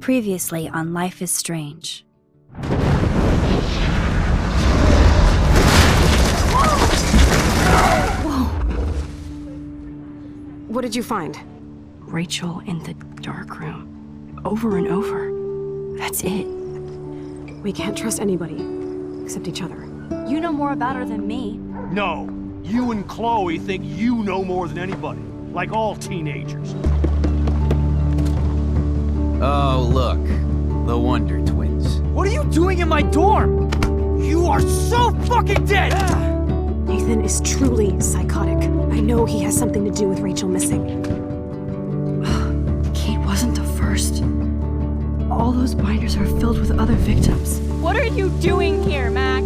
Previously on Life is Strange. Whoa! What did you find? Rachel in the dark room. Over and over. That's it. We can't trust anybody, except each other. You know more about her than me. No. You and Chloe think you know more than anybody. Like all teenagers. Oh, look. The Wonder Twins. What are you doing in my dorm? You are so fucking dead! Nathan is truly psychotic. I know he has something to do with Rachel missing. Kate wasn't the first. All those binders are filled with other victims. What are you doing here, Max?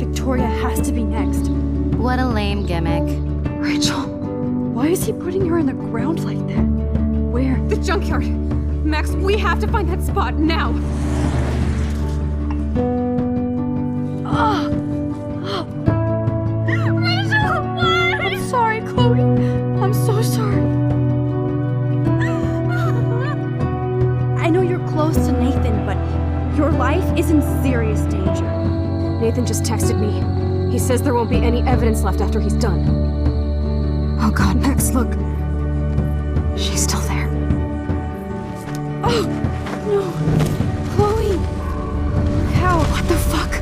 Victoria has to be next. What a lame gimmick. Rachel, why is he putting her in the ground like that? Where? The junkyard! Max, we have to find that spot now! Rachel, what? I'm sorry, Chloe. I'm so sorry. I know you're close to Nathan, but your life is in serious danger. Nathan just texted me. He says there won't be any evidence left after he's done. Oh god, Max, look. She's still there. Oh, no. Chloe. How? What the fuck?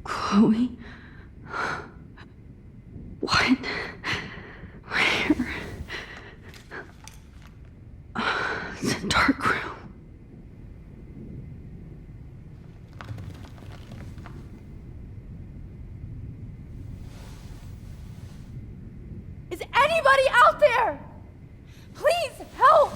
Chloe? What? Where? It's a dark room. Is anybody out there? Please help!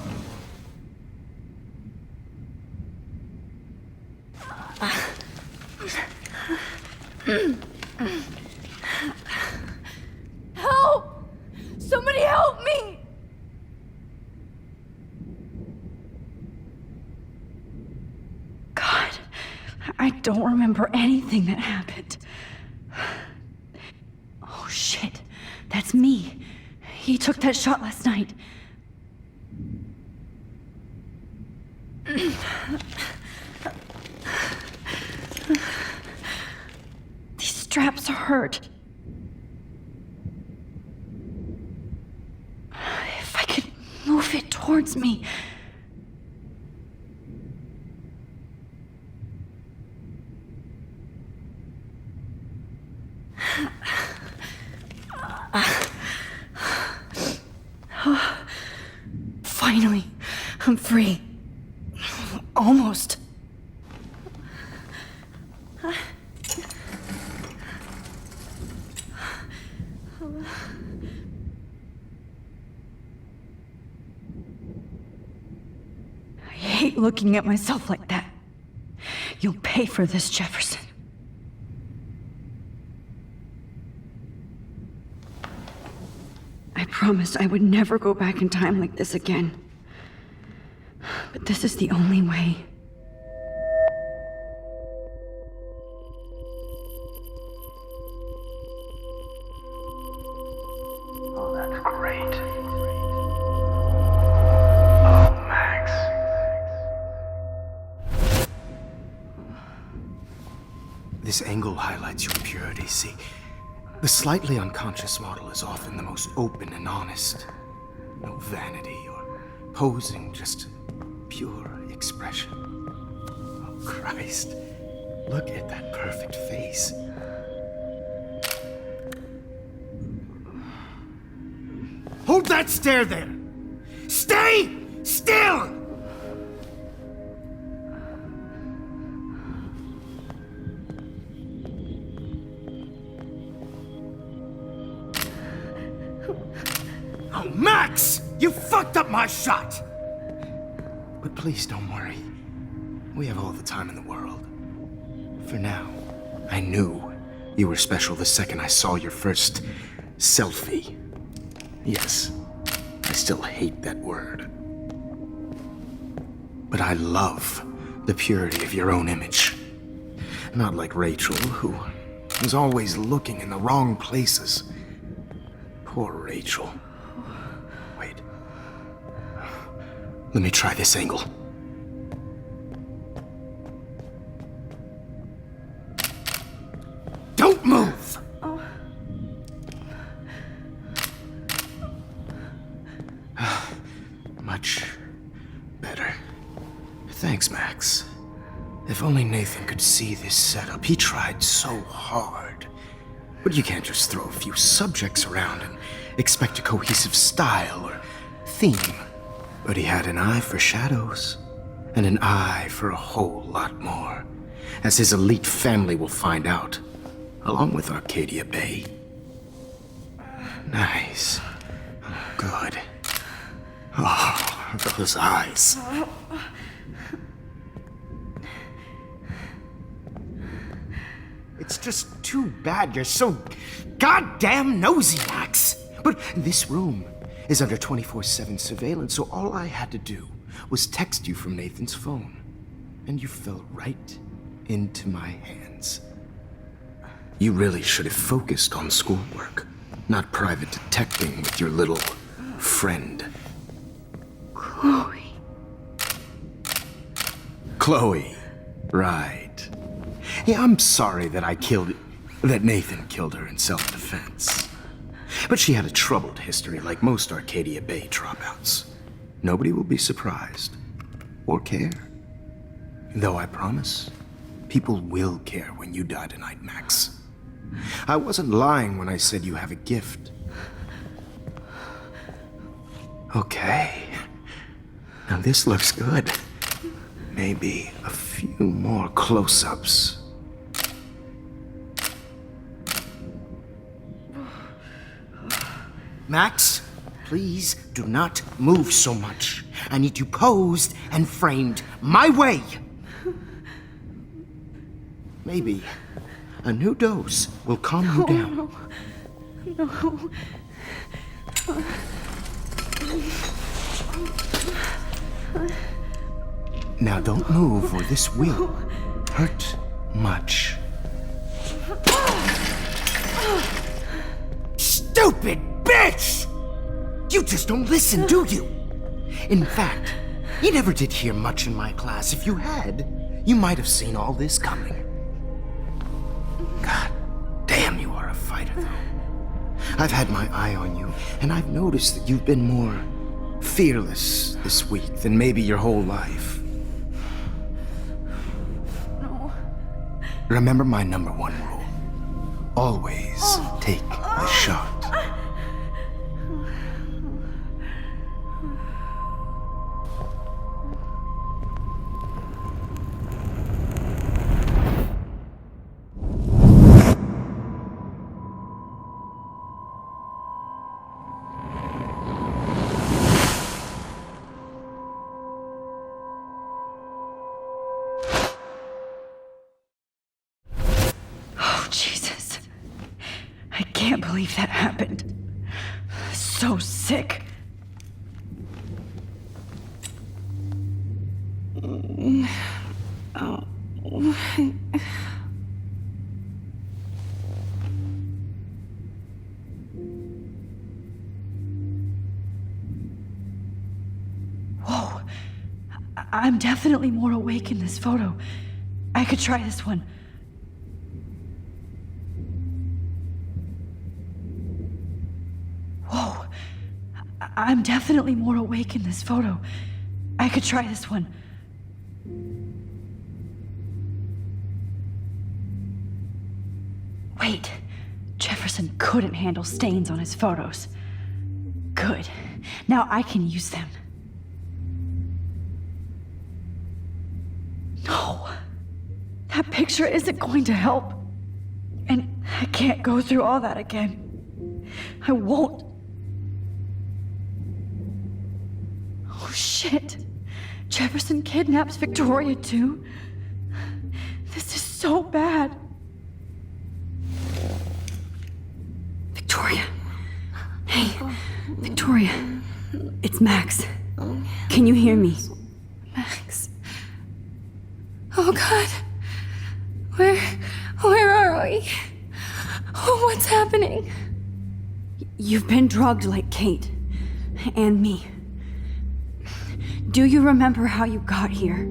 Help! I don't remember anything that happened. Oh shit, that's me. He took that shot last night. These straps hurt. If I could move it towards me. Finally, I'm free. Almost. I hate looking at myself like that. You'll pay for this, Jefferson. I promised I would never go back in time like this again. But this is the only way. Oh, that's great. Oh, Max. This angle highlights your purity, see? The slightly unconscious model is often the most open and honest. No vanity or posing, just pure expression. Oh, Christ. Look at that perfect face. Hold that stare there! Stay still! Oh, Max! You fucked up my shot! But please don't worry. We have all the time in the world. For now, I knew you were special the second I saw your first selfie. Yes, I still hate that word. But I love the purity of your own image. Not like Rachel, who was always looking in the wrong places. Poor Rachel. Wait. Let me try this angle. Don't move! Much better. Thanks, Max. If only Nathan could see this setup. He tried so hard. But you can't just throw a few subjects around and expect a cohesive style or theme. But he had an eye for shadows, and an eye for a whole lot more, as his elite family will find out, along with Arcadia Bay. Nice. Good. Oh, those eyes. It's just too bad you're so goddamn nosy, Max. But this room is under 24/7 surveillance, so all I had to do was text you from Nathan's phone. And you fell right into my hands. You really should have focused on schoolwork, not private detecting with your little friend. Chloe. Chloe, right. Yeah, I'm sorry that that Nathan killed her in self-defense. But she had a troubled history like most Arcadia Bay dropouts. Nobody will be surprised or care. Though I promise, people will care when you die tonight, Max. I wasn't lying when I said you have a gift. Okay. Now this looks good. Maybe a few more close-ups. Max, please do not move so much. I need you posed and framed my way. Maybe a new dose will calm you down. No. Now don't move or this will hurt much. Stupid bitch! You just don't listen, do you? In fact, you never did hear much in my class. If you had, you might have seen all this coming. God damn, you are a fighter, though. I've had my eye on you, and I've noticed that you've been more fearless this week than maybe your whole life. No. Remember my number one rule. Always take the shot. Jesus. I can't believe that happened. So sick. Whoa. I'm definitely more awake in this photo. I could try this one. Whoa. I'm definitely more awake in this photo. I could try this one. Wait. Jefferson couldn't handle stains on his photos. Good. Now I can use them. No. That picture isn't going to help. And I can't go through all that again. I won't. Oh, shit. Jefferson kidnaps Victoria, too. This is so bad. Victoria. Hey, Victoria. It's Max. Can you hear me? Max. Oh, God. Where are we? Oh, what's happening? You've been drugged like Kate. And me. Do you remember how you got here?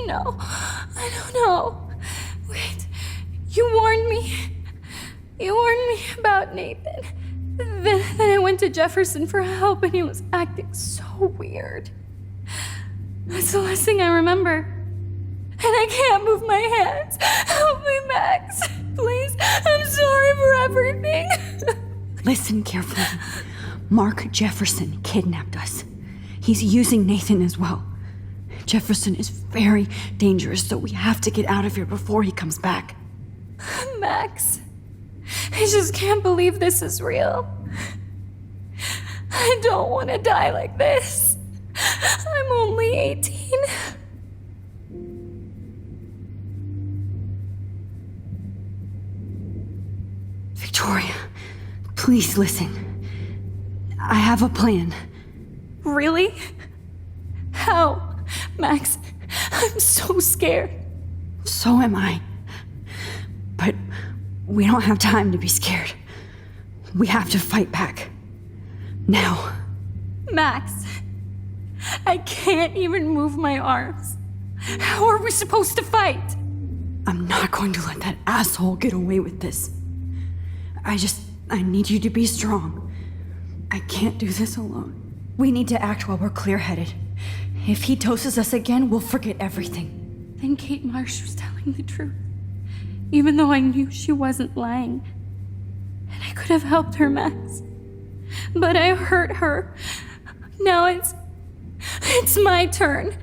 No, I don't know. Wait, you warned me. You warned me about Nathan. Then I went to Jefferson for help and he was acting so weird. That's the last thing I remember. And I can't move my hands. Help me, Max. Please, I'm sorry for everything. Listen carefully. Mark Jefferson kidnapped us. He's using Nathan as well. Jefferson is very dangerous, so we have to get out of here before he comes back. Max, I just can't believe this is real. I don't want to die like this. I'm only 18. Victoria, please listen. I have a plan. Really? How? Max, I'm so scared. So am I. But we don't have time to be scared. We have to fight back. Now. Max, I can't even move my arms. How are we supposed to fight? I'm not going to let that asshole get away with this. I need you to be strong. I can't do this alone. We need to act while we're clear-headed. If he doses us again, we'll forget everything. Then Kate Marsh was telling the truth. Even though I knew she wasn't lying. And I could have helped her, Max. But I hurt her. Now it's my turn.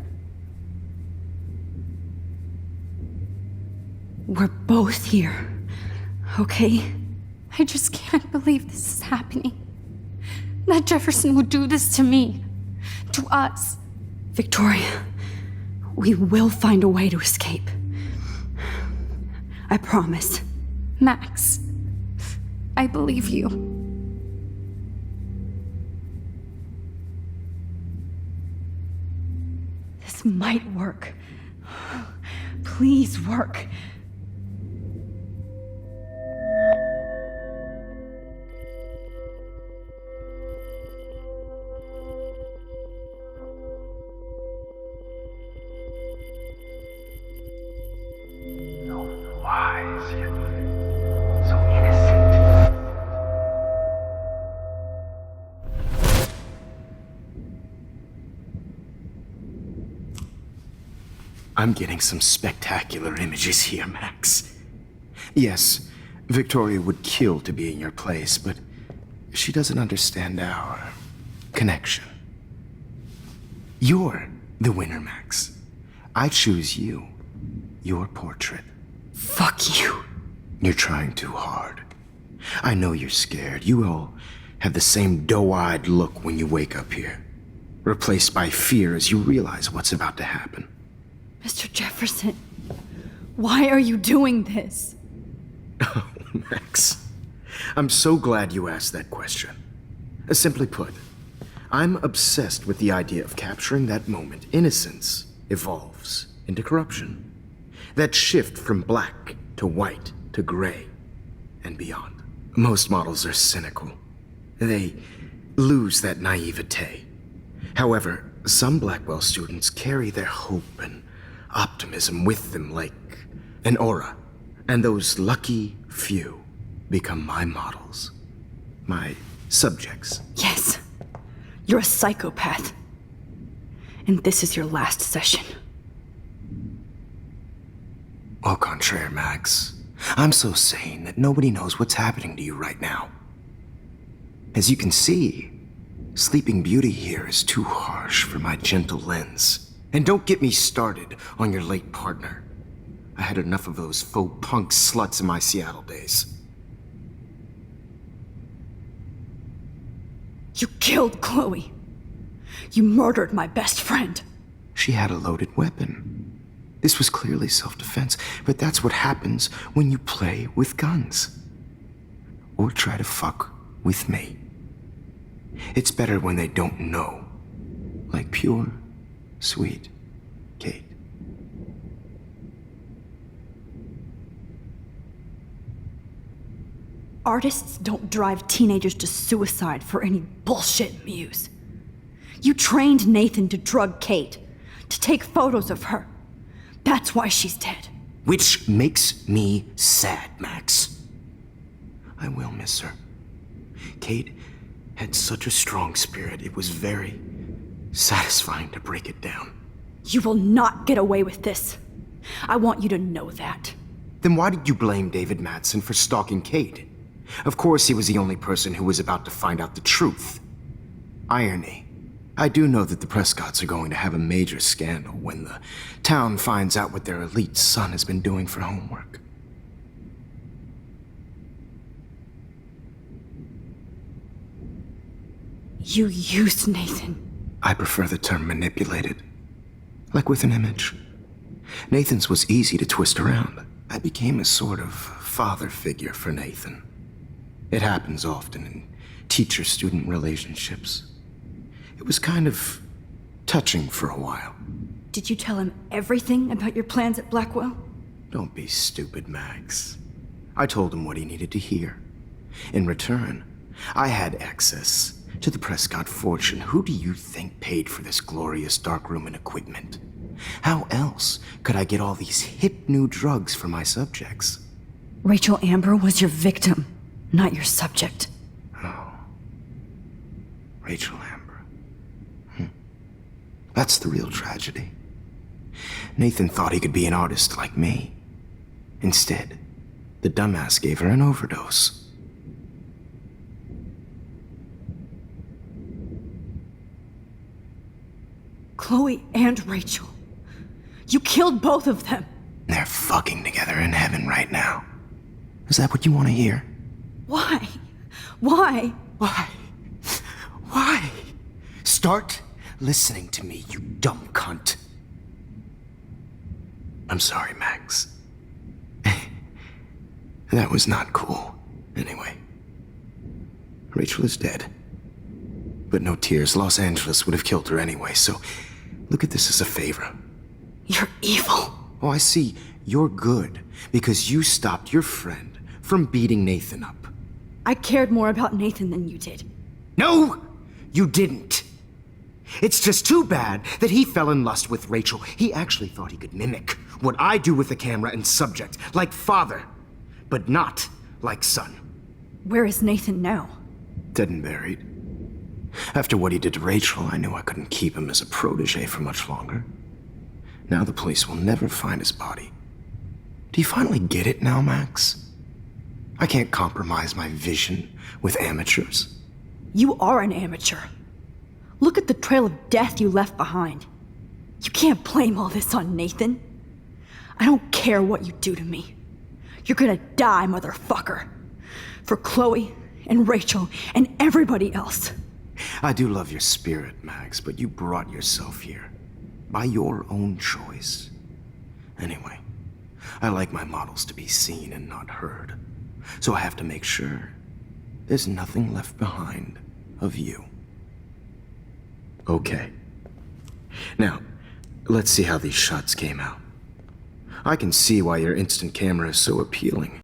We're both here, okay? I just can't believe this is happening. That Jefferson would do this to me. To us. Victoria, we will find a way to escape. I promise. Max, I believe you. This might work. Please work. So wise, yet so innocent. I'm getting some spectacular images here, Max. Yes, Victoria would kill to be in your place, but she doesn't understand our connection. You're the winner, Max. I choose you. Your portrait. Fuck you. You're trying too hard. I know you're scared. You all have the same doe-eyed look when you wake up here, replaced by fear as you realize what's about to happen. Mr. Jefferson, why are you doing this? Oh, Max. I'm so glad you asked that question. Simply put, I'm obsessed with the idea of capturing that moment innocence evolves into corruption. That shift from black to white to gray and beyond. Most models are cynical. They lose that naivete. However, some Blackwell students carry their hope and optimism with them like an aura. And those lucky few become my models. My subjects. Yes, you're a psychopath. And this is your last session. Au contraire, Max. I'm so sane that nobody knows what's happening to you right now. As you can see, Sleeping Beauty here is too harsh for my gentle lens. And don't get me started on your late partner. I had enough of those faux punk sluts in my Seattle days. You killed Chloe. You murdered my best friend. She had a loaded weapon. This was clearly self-defense, but that's what happens when you play with guns. Or try to fuck with me. It's better when they don't know. Like pure, sweet Kate. Artists don't drive teenagers to suicide for any bullshit muse. You trained Nathan to drug Kate, to take photos of her. That's why she's dead. Which makes me sad, Max. I will miss her. Kate had such a strong spirit, it was very satisfying to break it down. You will not get away with this. I want you to know that. Then why did you blame David Madsen for stalking Kate? Of course he was the only person who was about to find out the truth. Irony. I do know that the Prescotts are going to have a major scandal when the town finds out what their elite son has been doing for homework. You used Nathan. I prefer the term manipulated. Like with an image. Nathan's was easy to twist around. I became a sort of father figure for Nathan. It happens often in teacher-student relationships. It was kind of touching for a while. Did you tell him everything about your plans at Blackwell? Don't be stupid, Max. I told him what he needed to hear. In return, I had access to the Prescott fortune. Who do you think paid for this glorious darkroom and equipment? How else could I get all these hip new drugs for my subjects? Rachel Amber was your victim, not your subject. Oh. Rachel Amber. That's the real tragedy. Nathan thought he could be an artist like me. Instead, the dumbass gave her an overdose. Chloe and Rachel. You killed both of them. They're fucking together in heaven right now. Is that what you want to hear? Why? Why? Why? Why? Start listening to me, you dumb cunt. I'm sorry, Max. That was not cool. Anyway, Rachel is dead. But no tears. Los Angeles would have killed her anyway, so look at this as a favor. You're evil. Oh, I see. You're good because you stopped your friend from beating Nathan up. I cared more about Nathan than you did. No, you didn't. It's just too bad that he fell in lust with Rachel. He actually thought he could mimic what I do with the camera and subject, like father, but not like son. Where is Nathan now? Dead and buried. After what he did to Rachel, I knew I couldn't keep him as a protege for much longer. Now the police will never find his body. Do you finally get it now, Max? I can't compromise my vision with amateurs. You are an amateur. Look at the trail of death you left behind. You can't blame all this on Nathan. I don't care what you do to me. You're gonna die, motherfucker. For Chloe and Rachel and everybody else. I do love your spirit, Max, but you brought yourself here. By your own choice. Anyway, I like my models to be seen and not heard. So I have to make sure there's nothing left behind of you. Okay. Now, let's see how these shots came out. I can see why your instant camera is so appealing.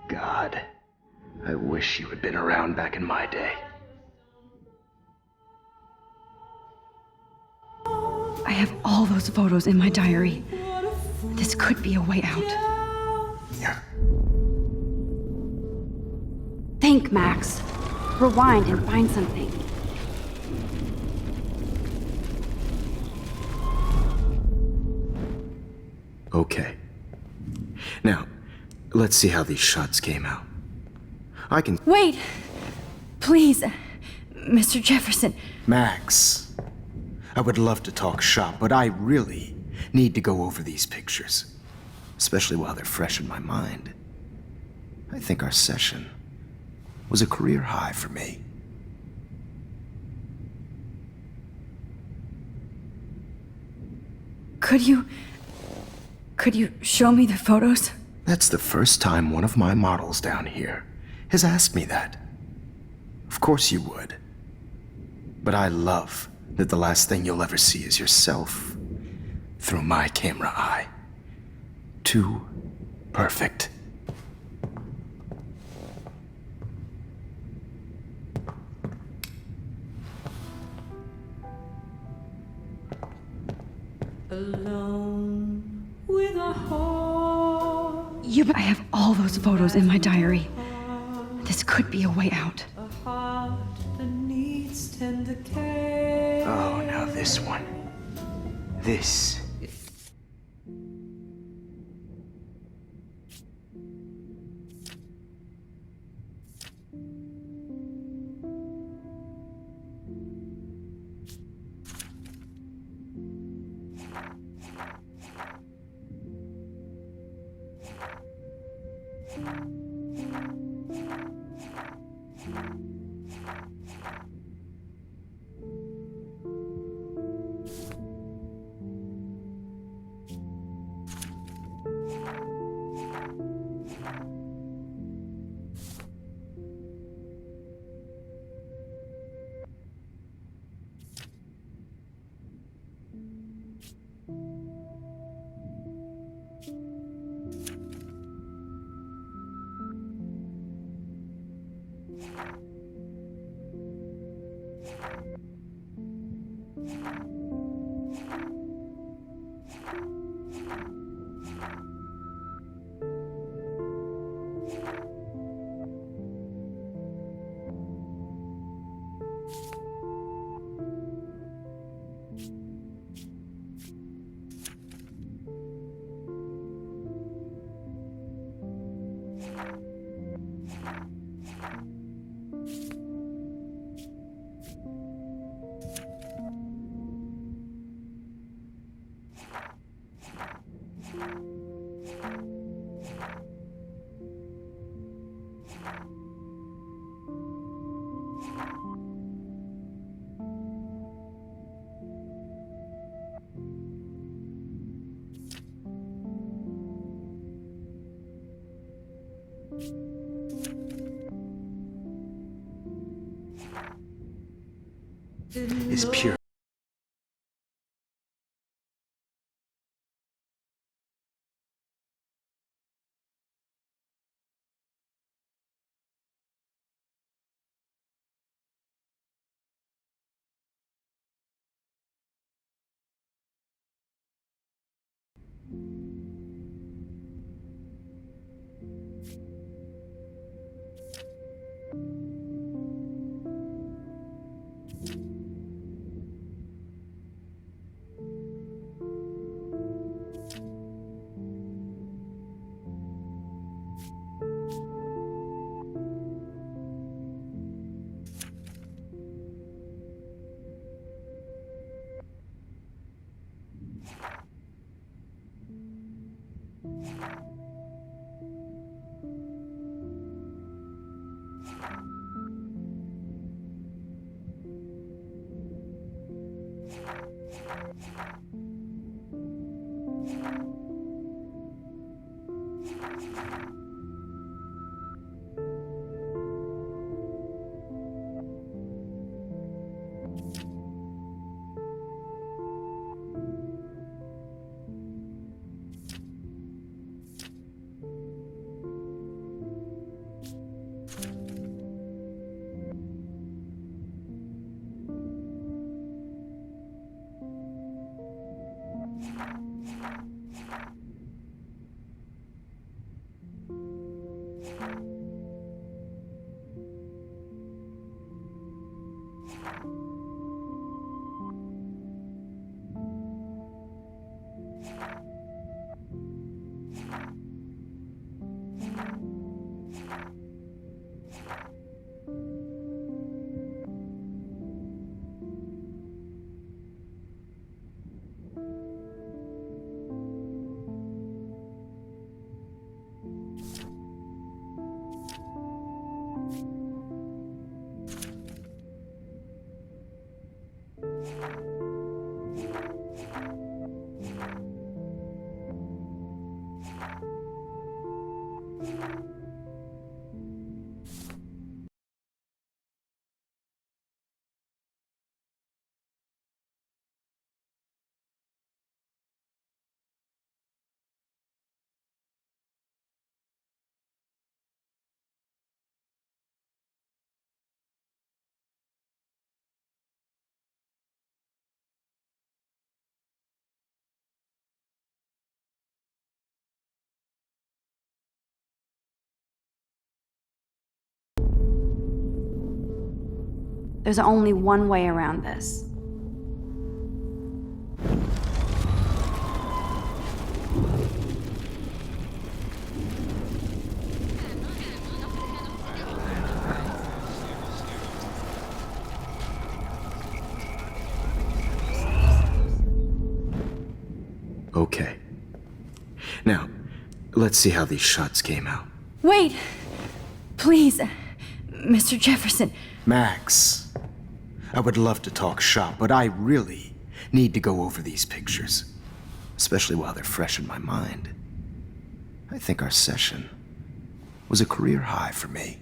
God, I wish you had been around back in my day. I have all those photos in my diary. This could be a way out. Yeah. Think, Max. Rewind and find something. Okay. Now, let's see how these shots came out. I can... Wait! Please, Mr. Jefferson. Max, I would love to talk shop, but I really need to go over these pictures. Especially while they're fresh in my mind. I think our session was a career high for me. Could you show me the photos? That's the first time one of my models down here has asked me that. Of course you would. But I love that the last thing you'll ever see is yourself through my camera eye. too perfect. Alone with a heart. I have all those photos in my diary. This could be a way out. Oh, now this one. This. Is pure. There's only one way around this. Okay. Now, let's see how these shots came out. Wait! Please, Mr. Jefferson. Max, I would love to talk shop, but I really need to go over these pictures, especially while they're fresh in my mind. I think our session was a career high for me.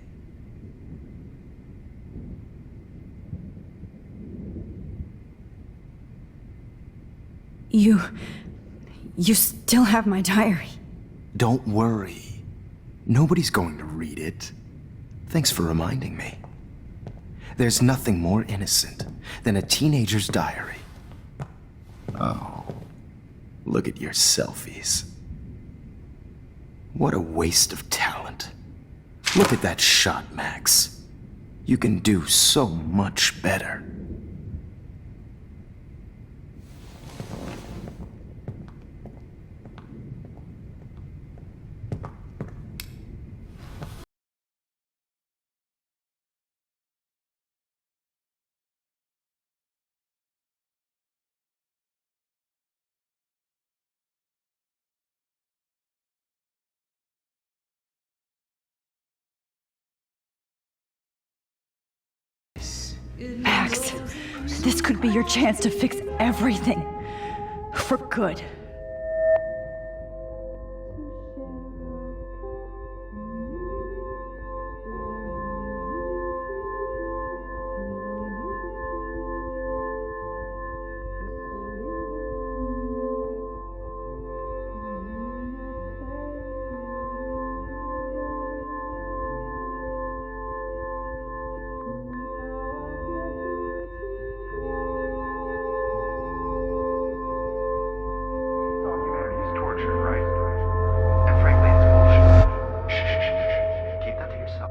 You still have my diary. Don't worry. Nobody's going to read it. Thanks for reminding me. There's nothing more innocent than a teenager's diary. Oh, look at your selfies. What a waste of talent. Look at that shot, Max. You can do so much better. Max, this could be your chance to fix everything. For good. All humanity is torture, right? And frankly, it's bullshit. Shh. Keep that to yourself.